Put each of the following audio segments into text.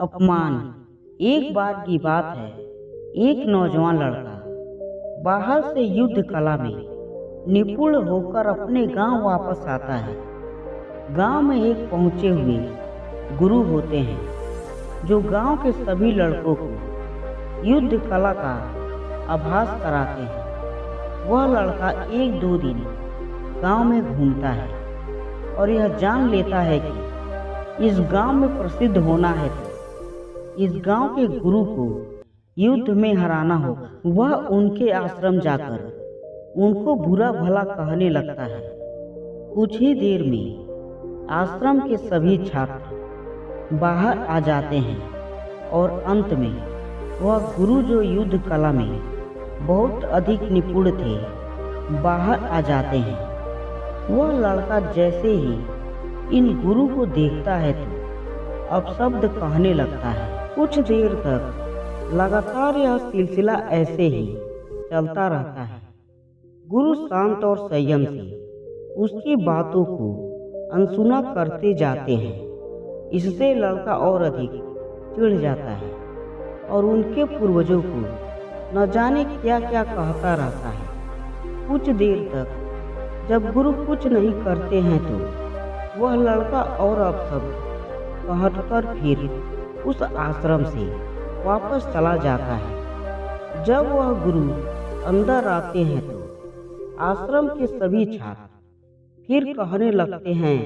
अपमान। एक बार की बात है, एक नौजवान लड़का बाहर से युद्ध कला में निपुण होकर अपने गांव वापस आता है। गांव में एक पहुंचे हुए गुरु होते हैं जो गांव के सभी लड़कों को युद्ध कला का आभास कराते हैं। वह लड़का एक दो दिन गांव में घूमता है और यह जान लेता है कि इस गांव में प्रसिद्ध होना है तो इस गांव के गुरु को युद्ध में हराना होगा। वह उनके आश्रम जाकर उनको बुरा भला कहने लगता है। कुछ ही देर में आश्रम के सभी छात्र बाहर आ जाते हैं और अंत में वह गुरु जो युद्ध कला में बहुत अधिक निपुण थे बाहर आ जाते हैं। वह लड़का जैसे ही इन गुरु को देखता है तो अपशब्द कहने लगता है। कुछ देर तक लगातार यह सिलसिला ऐसे ही चलता रहता है। गुरु शांत और संयम से उसकी बातों को अनसुना करते जाते हैं। इससे लड़का और अधिक चिढ़ जाता है और उनके पूर्वजों को न जाने क्या क्या कहता रहता है। कुछ देर तक जब गुरु कुछ नहीं करते हैं तो वह लड़का और अपशब्द कहकर फिर उस आश्रम से वापस चला जाता है। जब वह गुरु अंदर आते हैं तो आश्रम के सभी छात्र फिर कहने लगते हैं,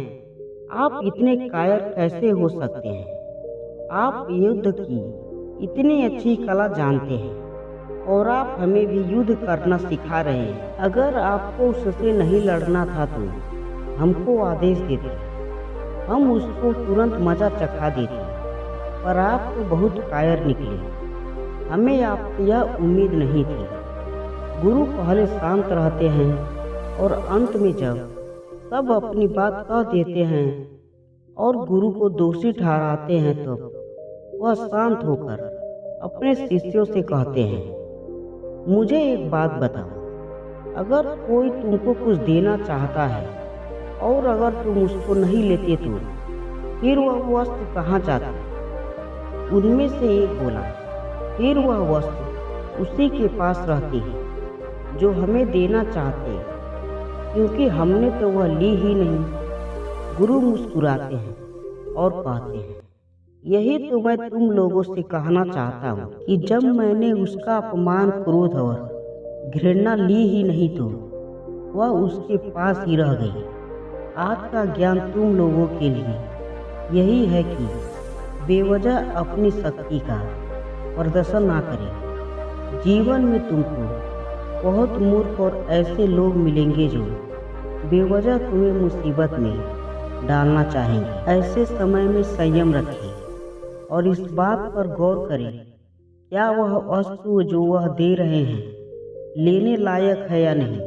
आप इतने कायर कैसे हो सकते हैं? आप युद्ध की इतनी अच्छी कला जानते हैं और आप हमें भी युद्ध करना सिखा रहे हैं। अगर आपको उससे नहीं लड़ना था तो हमको आदेश देते, हम उसको तुरंत मजा चखा देते, पर आप तो बहुत कायर निकले। हमें आपसे यह उम्मीद नहीं थी। गुरु पहले शांत रहते हैं और अंत में जब सब अपनी बात कह देते हैं और गुरु को दोषी ठहराते हैं तो वह शांत होकर अपने शिष्यों से कहते हैं, मुझे एक बात बताओ, अगर कोई तुमको कुछ देना चाहता है और अगर तुम उसको नहीं लेते तो फिर वह वस्तु कहाँ जाती? उनमें से एक बोला, फिर वह वस्तु उसी के पास रहती है जो हमें देना चाहते, क्योंकि हमने तो वह ली ही नहीं। गुरु मुस्कुराते हैं और कहते हैं, यही तो मैं तुम लोगों से कहना चाहता हूँ कि जब मैंने उसका अपमान, क्रोध और घृणा ली ही नहीं तो वह उसके पास ही रह गई। आज का ज्ञान तुम लोगों के लिए यही है कि बेवजह अपनी शक्ति का प्रदर्शन ना करें। जीवन में तुमको बहुत मूर्ख और ऐसे लोग मिलेंगे जो बेवजह तुम्हें मुसीबत में डालना चाहेंगे। ऐसे समय में संयम रखें और इस बात पर गौर करें, क्या वह वस्तु जो वह दे रहे हैं लेने लायक है या नहीं।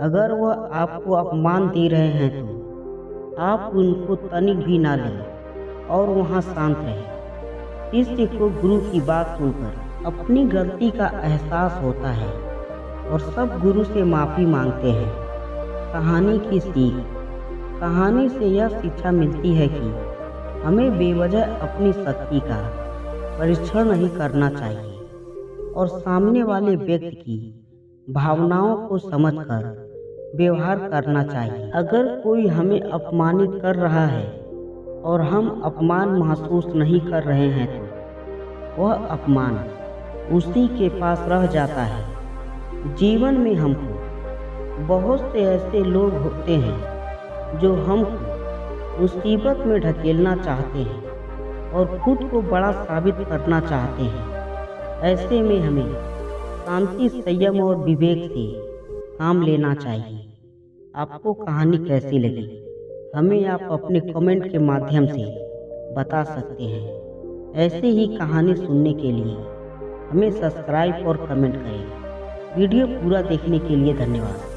अगर वह आपको अपमान दे रहे हैं तो आप उनको तनिक भी ना लें और वहाँ शांत रहें। शिष्य को गुरु की बात सुनकर अपनी गलती का एहसास होता है और सब गुरु से माफ़ी मांगते हैं। कहानी की सीख। कहानी से यह शिक्षा मिलती है कि हमें बेवजह अपनी शक्ति का परीक्षण नहीं करना चाहिए और सामने वाले व्यक्ति की भावनाओं को समझकर व्यवहार करना चाहिए। अगर कोई हमें अपमानित कर रहा है और हम अपमान महसूस नहीं कर रहे हैं तो वह अपमान उसी के पास रह जाता है। जीवन में हमको बहुत से ऐसे लोग होते हैं जो हमको मुसीबत में ढकेलना चाहते हैं और खुद को बड़ा साबित करना चाहते हैं। ऐसे में हमें शांति, संयम और विवेक से काम लेना चाहिए। आपको कहानी कैसी लगी हमें आप अपने कमेंट के माध्यम से बता सकते हैं। ऐसे ही कहानी सुनने के लिए हमें सब्सक्राइब और कमेंट करें। वीडियो पूरा देखने के लिए धन्यवाद।